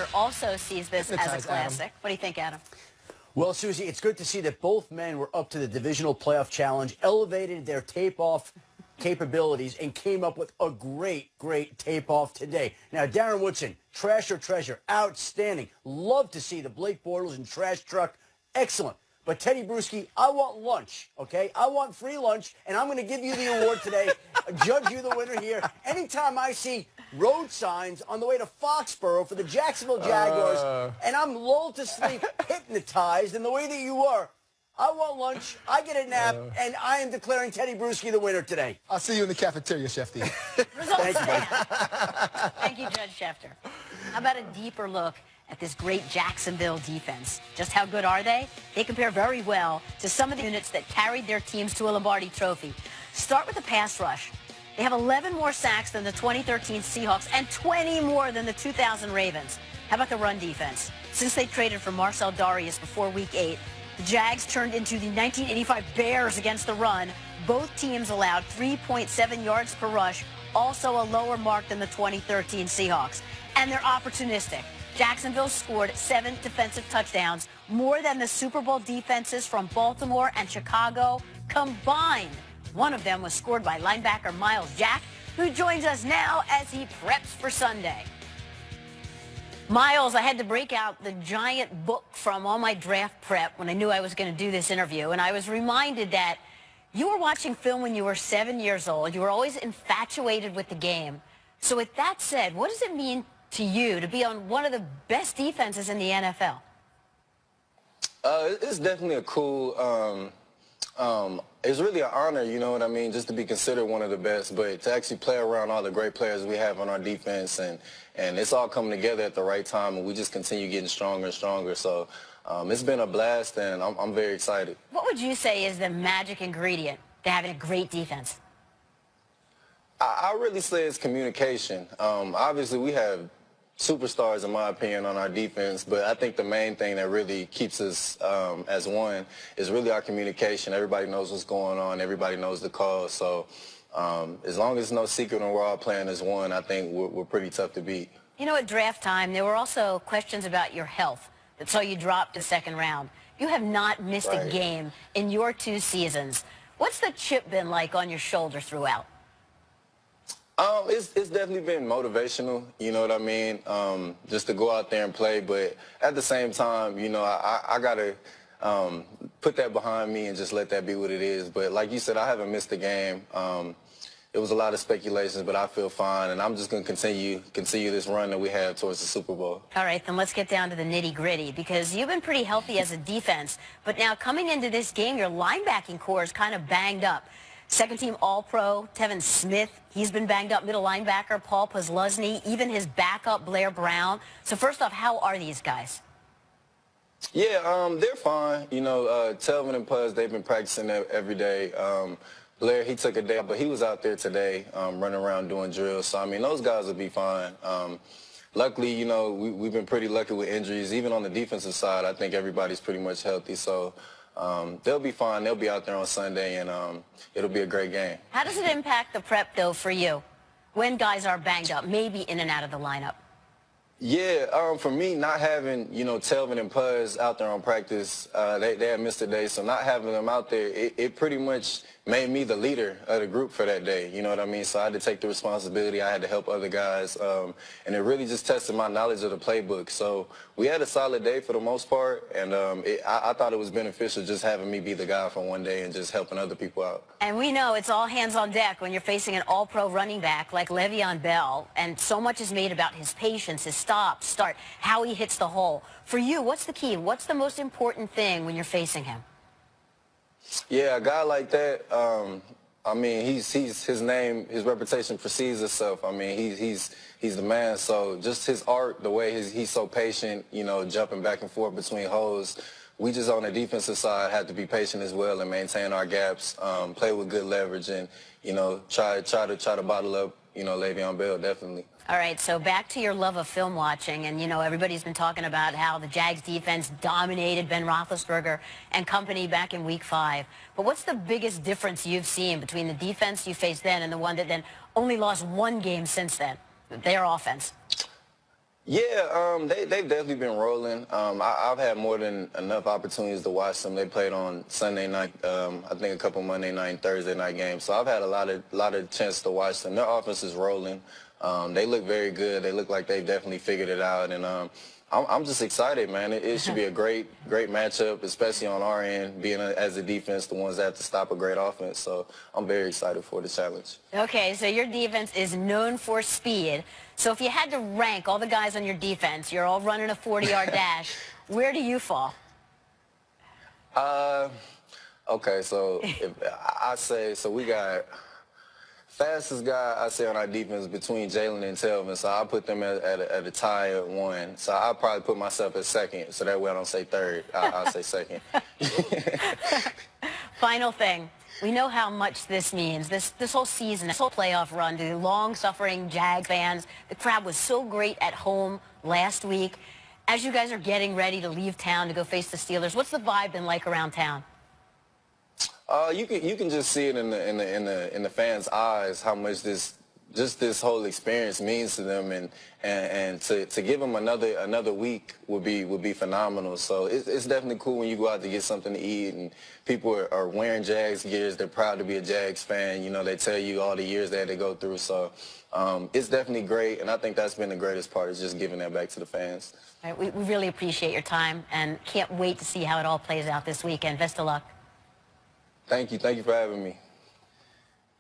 Schefter also sees this as a classic. Adam. What do you think, Adam? Well, Susie, it's good to see that both men were up to the divisional playoff challenge, elevated their tape-off capabilities, and came up with a great tape-off today. Now, Darren Woodson, trash or treasure, outstanding. Love to see the Blake Bortles and trash truck. Excellent. But Teddy Bruschi, I want lunch, okay? I want free lunch, and I'm going to give you the award today. Judge you the winner here. Anytime I see road signs on the way to Foxborough for the Jacksonville Jaguars, and I'm lulled to sleep, hypnotized in the way that you are, I want lunch, I get a nap, and I am declaring Teddy Bruschi the winner today. I'll see you in the cafeteria, Shefty. Results stand. Thank you, Judge Schefter. How about a deeper look at this great Jacksonville defense? Just how good are they? They compare very well to some of the units that carried their teams to a Lombardi trophy. Start with the pass rush. They have 11 more sacks than the 2013 Seahawks and 20 more than the 2000 Ravens. How about the run defense? Since they traded for Marcel Darius before Week 8, the Jags turned into the 1985 Bears against the run. Both teams allowed 3.7 yards per rush, also a lower mark than the 2013 Seahawks. And they're opportunistic. Jacksonville scored 7 defensive touchdowns, more than the Super Bowl defenses from Baltimore and Chicago combined. One of them was scored by linebacker Miles Jack, who joins us now as he preps for Sunday. Miles, I had to break out the giant book from all my draft prep when I knew I was going to do this interview, and I was reminded that you were watching film when you were 7 years old. You were always infatuated with the game. So with that said, what does it mean to you to be on one of the best defenses in the NFL? It's definitely a cool, it's really an honor, you know what I mean, just to be considered one of the best, but to actually play around all the great players we have on our defense, and it's all coming together at the right time, and we just continue getting stronger and stronger. So it's been a blast, and I'm very excited. What would you say is the magic ingredient to having a great defense? I really say it's communication. Obviously, we have superstars, in my opinion, on our defense, but I think the main thing that really keeps us as one is really our communication. Everybody knows what's going on. Everybody knows the calls. So as long as it's no secret and we're all playing as one, I think we're pretty tough to beat. You know, at draft time, there were also questions about your health that saw you drop the second round. You have not missed a game in your 2 seasons. What's the chip been like on your shoulder throughout? It's definitely been motivational, you know what I mean, just to go out there and play. But at the same time, you know, I got to put that behind me and just let that be what it is. But like you said, I haven't missed a game. It was a lot of speculations, but I feel fine. And I'm just going to continue this run that we have towards the Super Bowl. All right, then let's get down to the nitty-gritty, because you've been pretty healthy as a defense. But now coming into this game, your linebacking core is kind of banged up. Second-team All-Pro, Tevin Smith, he's been banged up. Middle linebacker, Paul Posluszny, even his backup, Blair Brown. So first off, how are these guys? Yeah, they're fine. You know, Telvin and Puz, they've been practicing every day. Blair, he took a day, but he was out there today running around doing drills. So, I mean, those guys will be fine. Luckily, you know, we've been pretty lucky with injuries. Even on the defensive side, I think everybody's pretty much healthy. So they'll be fine. They'll be out there on Sunday, and it'll be a great game. How does it impact the prep, though, for you when guys are banged up, maybe in and out of the lineup? Yeah, for me, not having, you know, Telvin and Puz out there on practice, they had missed a day, so not having them out there, it pretty much made me the leader of the group for that day, you know what I mean? So I had to take the responsibility, I had to help other guys, and it really just tested my knowledge of the playbook. So we had a solid day for the most part, and I thought it was beneficial just having me be the guy for one day and just helping other people out. And we know it's all hands on deck when you're facing an all-pro running back like Le'Veon Bell, and so much is made about his patience, his stop, start, how he hits the hole. For you, what's the key? What's the most important thing when you're facing him? Yeah, a guy like that, I mean, his name, his reputation precedes itself. I mean, he's the man. So just his art, the way he's so patient, you know, jumping back and forth between holes. We just on the defensive side have to be patient as well and maintain our gaps, play with good leverage, and you know, try to bottle up, you know, Le'Veon Bell, definitely. All right, so back to your love of film watching, and you know, everybody's been talking about how the Jags defense dominated Ben Roethlisberger and company back in Week 5. But what's the biggest difference you've seen between the defense you faced then and the one that then only lost 1 game since then, their offense? Yeah, they've definitely been rolling. I've had more than enough opportunities to watch them. They played on Sunday night, I think a couple Monday night and Thursday night games. So I've had a lot of chance to watch them. Their offense is rolling. They look very good. They look like they've definitely figured it out. And I'm just excited, man. It should be a great matchup, especially on our end, being as a defense, the ones that have to stop a great offense. So I'm very excited for the challenge. Okay, so your defense is known for speed. So if you had to rank all the guys on your defense, you're all running a 40-yard dash, where do you fall? Okay, so if I say, so we got fastest guy I say on our defense between Jalen and Telvin, so I put them at a tie at 1. So I'll probably put myself at second, so that way I don't say third. I'll say second. Final thing. We know how much this means. This whole season, this whole playoff run to the long-suffering Jag fans. The crowd was so great at home last week. As you guys are getting ready to leave town to go face the Steelers, what's the vibe been like around town? You can just see it in the fans' eyes how much this whole experience means to them, and to give them another week would be phenomenal. So it's definitely cool when you go out to get something to eat and people are wearing Jags gears. They're proud to be a Jags fan. You know, they tell you all the years that they go through. So it's definitely great, and I think that's been the greatest part, is just giving that back to the fans. All right, we really appreciate your time and can't wait to see how it all plays out this weekend. Best of luck. Thank you for having me.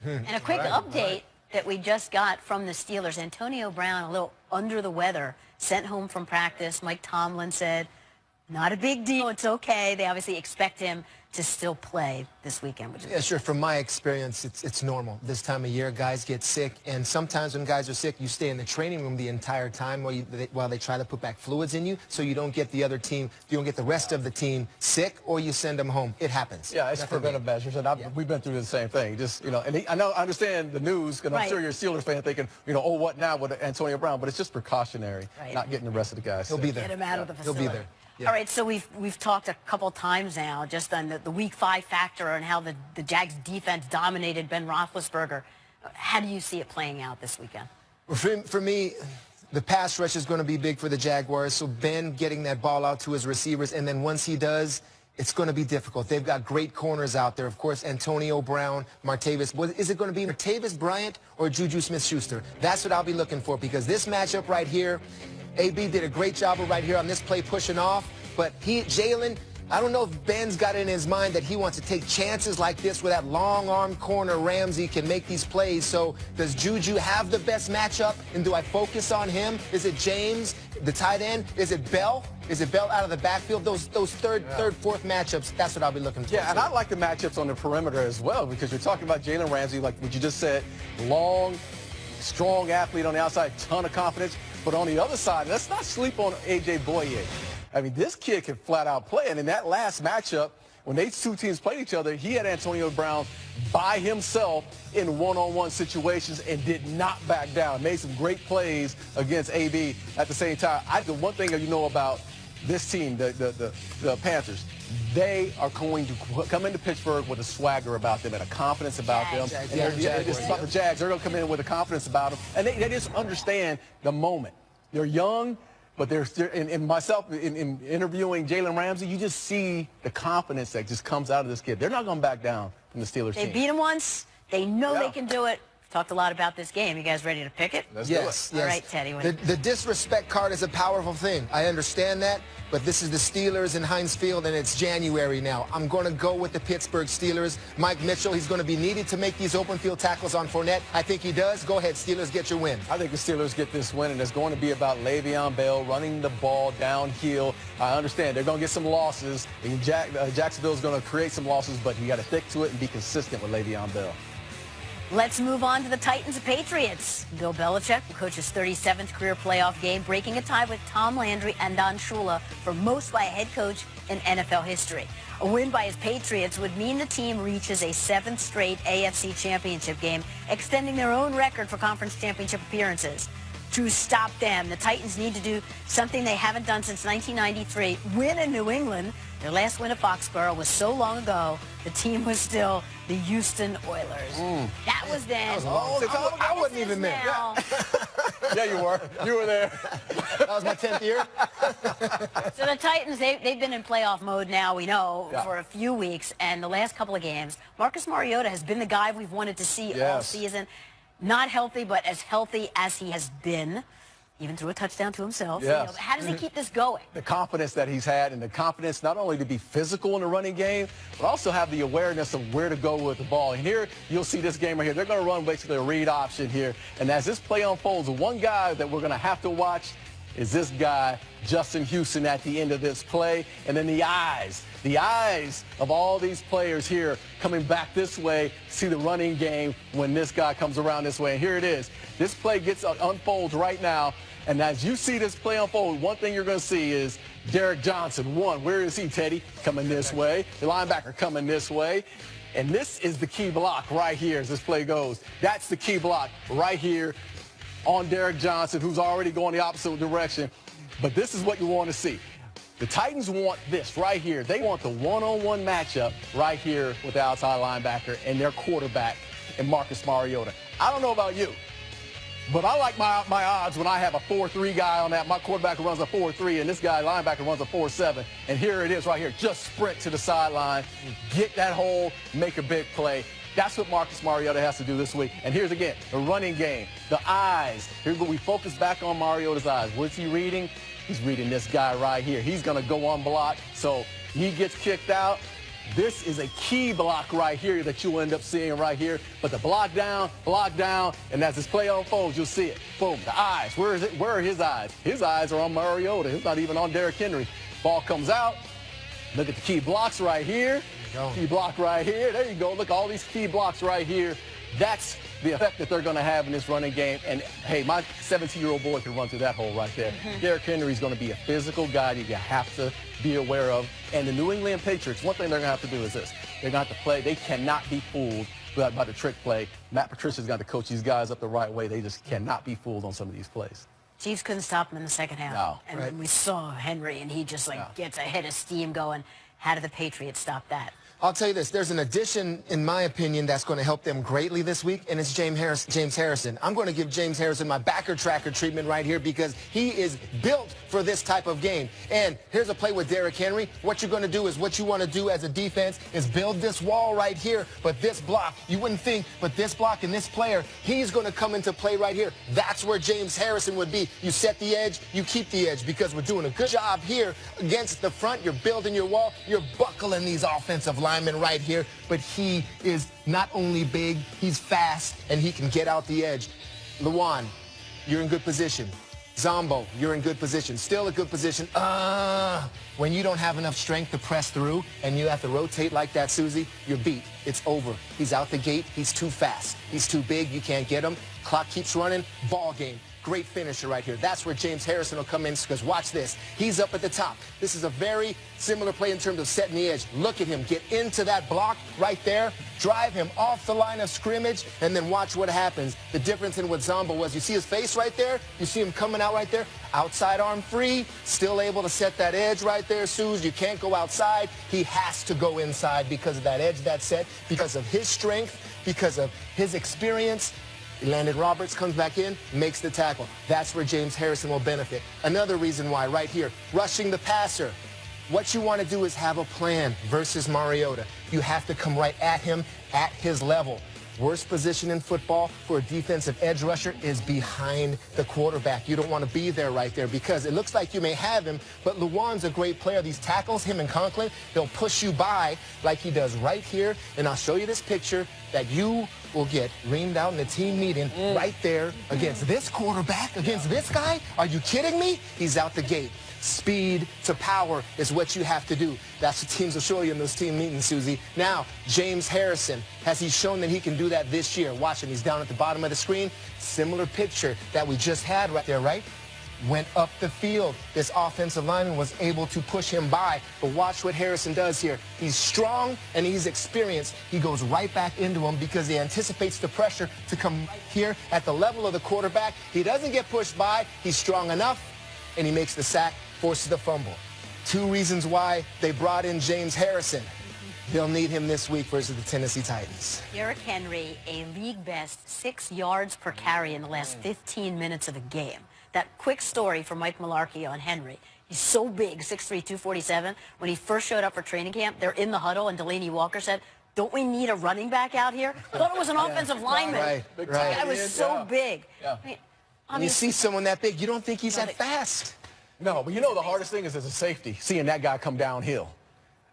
And a quick update that we just got from the Steelers. Antonio Brown, a little under the weather, sent home from practice. Mike Tomlin said, not a big deal, it's okay. They obviously expect him to still play this weekend. Which is Yeah, sure. From my experience, it's normal. This time of year, guys get sick, and sometimes when guys are sick, you stay in the training room the entire time while they try to put back fluids in you, so you don't get the other team, you don't get the rest of the team sick, or you send them home. It happens. Yeah, it's preventive measures, and we've been through the same thing. Just, you know, and I understand the news, because I'm sure you're a Steelers fan thinking, you know, oh, what now with Antonio Brown? But it's just precautionary, not getting the rest of the guys He'll sick. be there. Get him out of the facility. He'll be there. Yeah. All right, so we've talked a couple times now just on the Week 5 factor and how the Jags defense dominated Ben Roethlisberger. How do you see it playing out this weekend? For me, the pass rush is going to be big for the Jaguars, so Ben getting that ball out to his receivers, and then once he does, it's going to be difficult. They've got great corners out there. Of course, Antonio Brown, Martavis. Is it going to be Martavis Bryant or Juju Smith-Schuster? That's what I'll be looking for, because this matchup right here, AB did a great job right here on this play pushing off, but Jalen, I don't know if Ben's got it in his mind that he wants to take chances like this where that long-arm corner Ramsey can make these plays. So does Juju have the best matchup, and do I focus on him? Is it James, the tight end? Is it Bell? Is it Bell out of the backfield? Those third, fourth matchups, that's what I'll be looking for. Yeah, and I like the matchups on the perimeter as well, because you're talking about Jalen Ramsey, like what you just said, long, strong athlete on the outside, ton of confidence. But on the other side, let's not sleep on A.J. Boye. I mean, this kid can flat out play. And in that last matchup, when these two teams played each other, he had Antonio Brown by himself in one-on-one situations and did not back down. Made some great plays against AB at the same time. The one thing that you know about this team, the Panthers, they are going to come into Pittsburgh with a swagger about them and a confidence about them. It's about the Jags. They're going to come in with a confidence about them. And they just understand the moment. They're young, but they're in myself, in interviewing Jalen Ramsey, you just see the confidence that just comes out of this kid. They're not going to back down from the Steelers team. They beat him once. They know they can do it. Talked a lot about this game. You guys ready to pick it? Let's do it. All right, Teddy. The disrespect card is a powerful thing. I understand that, but this is the Steelers in Heinz Field, and it's January now. I'm going to go with the Pittsburgh Steelers. Mike Mitchell, he's going to be needed to make these open field tackles on Fournette. I think he does. Go ahead, Steelers, get your win. I think the Steelers get this win, and it's going to be about Le'Veon Bell running the ball downhill. I understand they're going to get some losses. Jacksonville's going to create some losses, but you got to stick to it and be consistent with Le'Veon Bell. Let's move on to the Titans and Patriots. Bill Belichick will coach his 37th career playoff game, breaking a tie with Tom Landry and Don Shula for most by a head coach in NFL history. A win by his Patriots would mean the team reaches a 7th straight AFC championship game, extending their own record for conference championship appearances. To stop them, the Titans need to do something they haven't done since 1993, win in New England. Their last win at Foxborough was so long ago, the team was still the Houston Oilers. That was then. That was I wasn't even there. Yeah, you were. You were there. That was my 10th year. So the Titans, they've been in playoff mode now, we know, for a few weeks. And the last couple of games, Marcus Mariota has been the guy we've wanted to see all season. Not healthy, but as healthy as he has been. Even threw a touchdown to himself. Yes. You know, how does he keep this going? The confidence that he's had, and the confidence not only to be physical in the running game, but also have the awareness of where to go with the ball. And here, you'll see this game right here. They're going to run basically a read option here. And as this play unfolds, the one guy that we're going to have to watch is this guy, Justin Houston, at the end of this play. And then the eyes of all these players here coming back this way, see the running game when this guy comes around this way. And here it is. This play unfolds right now. And as you see this play unfold, one thing you're going to see is Derek Johnson. Where is he, Teddy? Coming this way. The linebacker coming this way. And this is the key block right here as this play goes. That's the key block right here on Derek Johnson, who's already going the opposite direction. But this is what you want to see. The Titans want this right here. They want the one-on-one matchup right here with the outside linebacker and their quarterback and Marcus Mariota. I don't know about you, but I like my odds when I have a 4-3 guy on that. My quarterback runs a 4-3, and this guy linebacker runs a 4-7. And here it is right here. Just sprint to the sideline, get that hole, make a big play. That's what Marcus Mariota has to do this week. And here's again, the running game, the eyes. Here's what we focus back on Mariota's eyes. What's he reading? He's reading this guy right here. He's going to go unblocked, so he gets kicked out. This is a key block right here that you'll end up seeing right here. But the block down, and as this play unfolds, you'll see it. Boom, the eyes. Where is it? Where are his eyes? His eyes are on Mariota. He's not even on Derrick Henry. Ball comes out. Look at the key blocks right here. Key block right here. There you go. Look, all these key blocks right here. That's the effect that they're going to have in this running game. And, hey, my 17-year-old boy can run through that hole right there. Derrick Henry's going to be a physical guy that you have to be aware of. And the New England Patriots, one thing they're going to have to do is this. They're going to have to play. They cannot be fooled by the trick play. Matt Patricia's got to coach these guys up the right way. They just cannot be fooled on some of these plays. Chiefs couldn't stop him in the second half. No. And when we saw Henry, and he just, gets a head of steam going. How did the Patriots stop that? I'll tell you this, there's an addition, in my opinion, that's going to help them greatly this week, and it's James Harrison. I'm going to give James Harrison my backer tracker treatment right here because he is built for this type of game. And here's a play with Derrick Henry. What you're going to do is what you want to do as a defense is build this wall right here, but this block, you wouldn't think, but this block and this player, he's going to come into play right here. That's where James Harrison would be. You set the edge, you keep the edge because we're doing a good job here against the front. You're building your wall. You're buckling these offensive linemen right here, but he is not only big, he's fast, and he can get out the edge. Lawan, you're in good position. Zombo, you're in good position. Still a good position. When you don't have enough strength to press through and you have to rotate like that, Susie, you're beat. It's over. He's out the gate. He's too fast. He's too big. You can't get him. Clock keeps running. Ball game. Great finisher right here. That's where James Harrison will come in because watch this. He's up at the top. This is a very similar play in terms of setting the edge. Look at him. Get into that block right there. Drive him off the line of scrimmage, and then watch what happens. The difference in what Zombo was, you see his face right there? You see him coming out right there? Outside arm free, still able to set that edge right there, Suze. You can't go outside. He has to go inside because of that edge that's set, because of his strength, because of his experience. Landon Roberts comes back in, makes the tackle. That's where James Harrison will benefit. Another reason why, right here, rushing the passer. What you want to do is have a plan versus Mariota. You have to come right at him at his level. Worst position in football for a defensive edge rusher is behind the quarterback. You don't want to be there right there because it looks like you may have him, but Luwan's a great player. These tackles, him and Conklin, they'll push you by like he does right here. And I'll show you this picture that you will get reamed out in the team meeting right there against this quarterback, against this guy. Are you kidding me? He's out the gate. Speed to power is what you have to do. That's what teams will show you in those team meetings, Susie. Now, James Harrison, has he shown that he can do that this year? Watch him. He's down at the bottom of the screen. Similar picture that we just had right there, right? Went up the field. This offensive lineman was able to push him by. But watch what Harrison does here. He's strong and he's experienced. He goes right back into him because he anticipates the pressure to come right here at the level of the quarterback. He doesn't get pushed by. He's strong enough, and he makes the sack, forces the fumble. Two reasons why they brought in James Harrison. They'll need him this week versus the Tennessee Titans. Derrick Henry, a league best 6 yards per carry in the last 15 minutes of a game. That quick story from Mike Mularkey on Henry. He's so big, 6'3", 247. When he first showed up for training camp, they're in the huddle, and Delaney Walker said, "Don't we need a running back out here?" I thought it was an offensive lineman. Right. The guy was so big. Yeah. I mean, You see someone that big, you don't think he's that fast. No, but you know the hardest thing is as a safety, seeing that guy come downhill.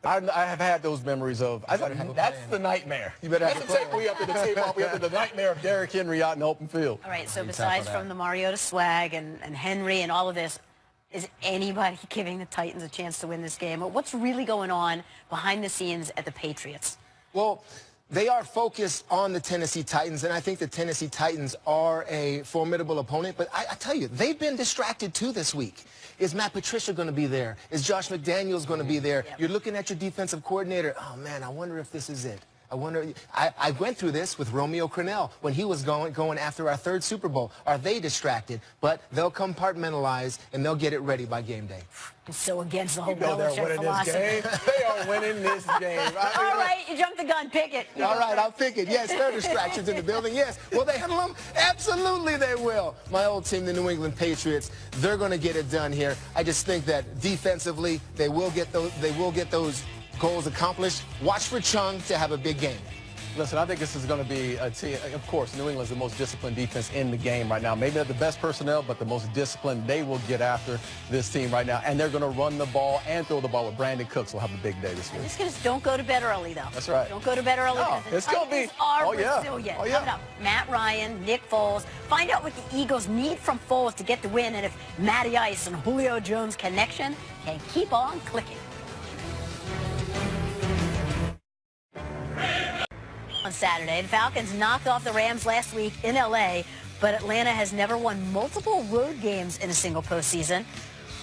I have had those memories of, that's the nightmare. You better have That's a the tape plan. we have to the tape off. We have the nightmare of Derrick Henry out in the open field. all right, so besides from the Mariota swag and Henry and all of this, is anybody giving the Titans a chance to win this game? What's really going on behind the scenes at the Patriots? Well, they are focused on the Tennessee Titans, and I think the Tennessee Titans are a formidable opponent. But I tell you, they've been distracted too this week. Is Matt Patricia going to be there? Is Josh McDaniels going to be there? Yep. You're looking at your defensive coordinator. Oh, man, I wonder if this is it. I went through this with Romeo Crennel when he was going after our 3rd Super Bowl. Are they distracted? But they'll compartmentalize, and they'll get it ready by game day. I'm so against the whole You know they're Belichick winning this philosophy. game. They are winning this game. All right, you jumped the gun. Pick it. All right, I'll pick it. Yes, there are distractions in the building. Yes. Will they handle them? Absolutely they will. My old team, the New England Patriots, they're going to get it done here. I just think that defensively, they will get those goals accomplished. Watch for Chung to have a big game. Listen, I think this is going to be a team. Of course, New England's the most disciplined defense in the game right now. Maybe not the best personnel, but the most disciplined. They will get after this team right now, and they're going to run the ball and throw the ball with Brandon Cooks. Will have a big day this week. Just don't go to bed early, though. That's right. Don't go to bed early. No, because it's gonna be- Titans are oh, yeah. resilient. Oh, yeah. Coming up, Matt Ryan, Nick Foles. Find out what the Eagles need from Foles to get the win, and if Matty Ice and Julio Jones' connection can keep on clicking. On Saturday, the Falcons knocked off the Rams last week in L.A., but Atlanta has never won multiple road games in a single postseason.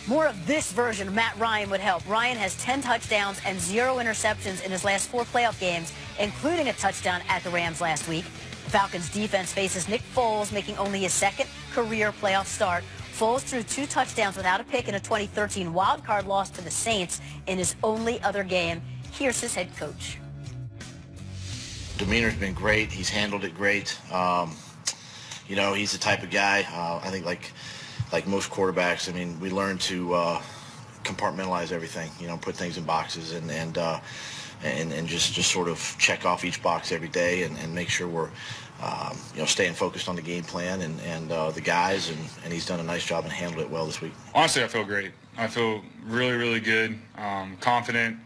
More of this version of Matt Ryan would help. Ryan has 10 touchdowns and 0 interceptions in his last 4 playoff games, including a touchdown at the Rams last week. The Falcons' defense faces Nick Foles, making only his 2nd career playoff start. Foles threw 2 touchdowns without a pick in a 2013 wildcard loss to the Saints in his only other game. Here's his head coach. Demeanor's been great. He's handled it great. You know, he's the type of guy, I think like most quarterbacks, I mean, we learn to compartmentalize everything, you know, put things in boxes and just sort of check off each box every day and make sure we're, you know, staying focused on the game plan and the guys, and he's done a nice job and handled it well this week. Honestly, I feel great. I feel really, really good, confident.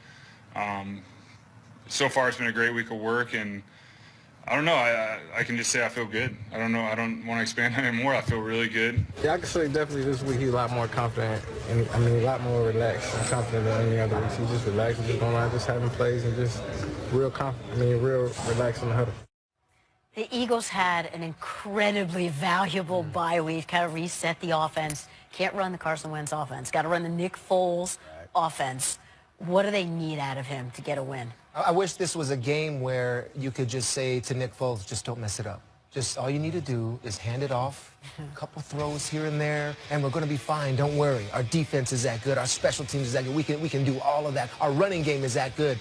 So far, it's been a great week of work, and I don't know. I can just say I feel good. I don't know. I don't want to expand on it more. I feel really good. Yeah, I can say definitely this week he's a lot more confident, and I mean a lot more relaxed and confident than any other weeks. He's just relaxed, just going out, just having plays, and just real relaxed in the huddle. The Eagles had an incredibly valuable bye week, kind of reset the offense. Can't run the Carson Wentz offense. Got to run the Nick Foles offense. What do they need out of him to get a win? I wish this was a game where you could just say to Nick Foles, just don't mess it up. Just all you need to do is hand it off, a couple throws here and there, and we're going to be fine. Don't worry. Our defense is that good. Our special teams is that good. We can do all of that. Our running game is that good.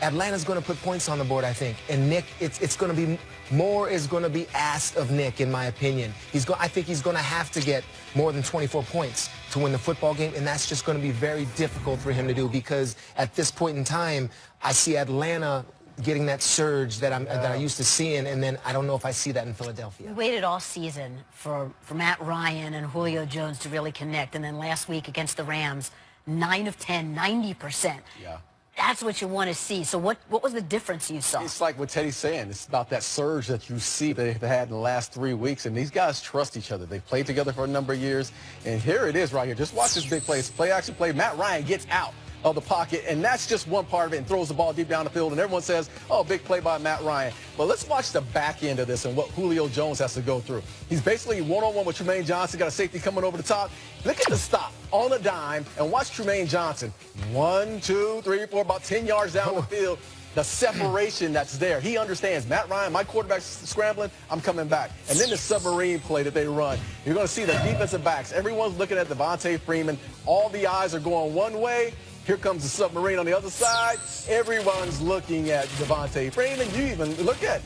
Atlanta's going to put points on the board, I think. And Nick, it's going to be more is going to be asked of Nick, in my opinion. I think he's going to have to get more than 24 points to win the football game, and that's just going to be very difficult for him to do because at this point in time, I see Atlanta getting that surge that I used to seeing, and then I don't know if I see that in Philadelphia. We waited all season for Matt Ryan and Julio Jones to really connect, and then last week against the Rams, 9 of 10, 90%. Yeah. That's what you want to see. So what was the difference you saw? It's like what Teddy's saying. It's about that surge that you see they've had in the last 3 weeks. And these guys trust each other. They've played together for a number of years. And here it is right here. Just watch this big play. It's play action play. Matt Ryan gets out of the pocket, and that's just one part of it, and throws the ball deep down the field, and everyone says, oh, big play by Matt Ryan. But let's watch the back end of this and what Julio Jones has to go through. He's basically one-on-one with Trumaine Johnson, got a safety coming over the top. Look at the stop on a dime, and watch Trumaine Johnson. 1, 2, 3, 4, about 10 yards down the field. The separation that's there. He understands, Matt Ryan, my quarterback's scrambling, I'm coming back. And then the submarine play that they run. You're going to see the defensive backs. Everyone's looking at Devontae Freeman. All the eyes are going one way. Here comes the submarine on the other side. Everyone's looking at Devontae Freeman. You even look at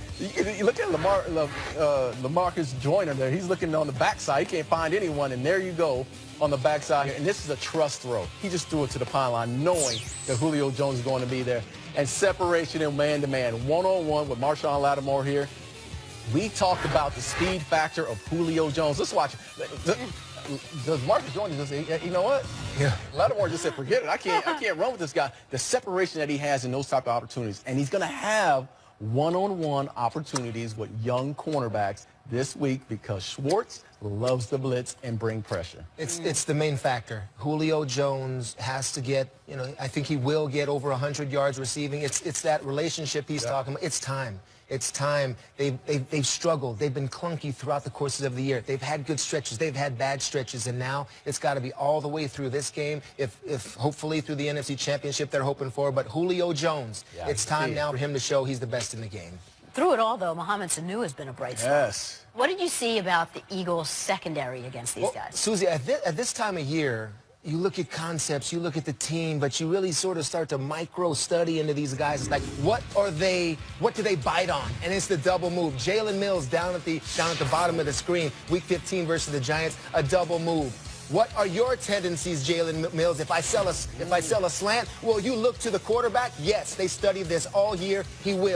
LaMarcus Joyner there. He's looking on the backside. He can't find anyone, and there you go on the backside. And this is a trust throw. He just threw it to the pine line, knowing that Julio Jones is going to be there. And separation in man-to-man, one-on-one with Marshawn Lattimore here. We talked about the speed factor of Julio Jones. Let's watch it. Does Marcus Joyner just say, you know what? Yeah. Lattimore just said, forget it. I can't run with this guy. The separation that he has in those type of opportunities, and he's going to have one-on-one opportunities with young cornerbacks this week because Schwartz loves the blitz and bring pressure. It's the main factor. Julio Jones has to get, I think he will get over 100 yards receiving. It's that relationship he's talking about. It's time. It's time. They've struggled. They've been clunky throughout the courses of the year. They've had good stretches. They've had bad stretches. And now it's got to be all the way through this game, if hopefully through the NFC Championship they're hoping for. But Julio Jones, it's time now for him to show he's the best in the game. Through it all, though, Mohamed Sanu has been a bright spot. Yes. What did you see about the Eagles' secondary against these guys? Susie, at this time of year, you look at concepts, you look at the team, but you really sort of start to micro-study into these guys. It's like, what do they bite on? And it's the double move. Jalen Mills down at the bottom of the screen, Week 15 versus the Giants, a double move. What are your tendencies, Jalen Mills? If I sell a slant, will you look to the quarterback? Yes, they studied this all year. He will.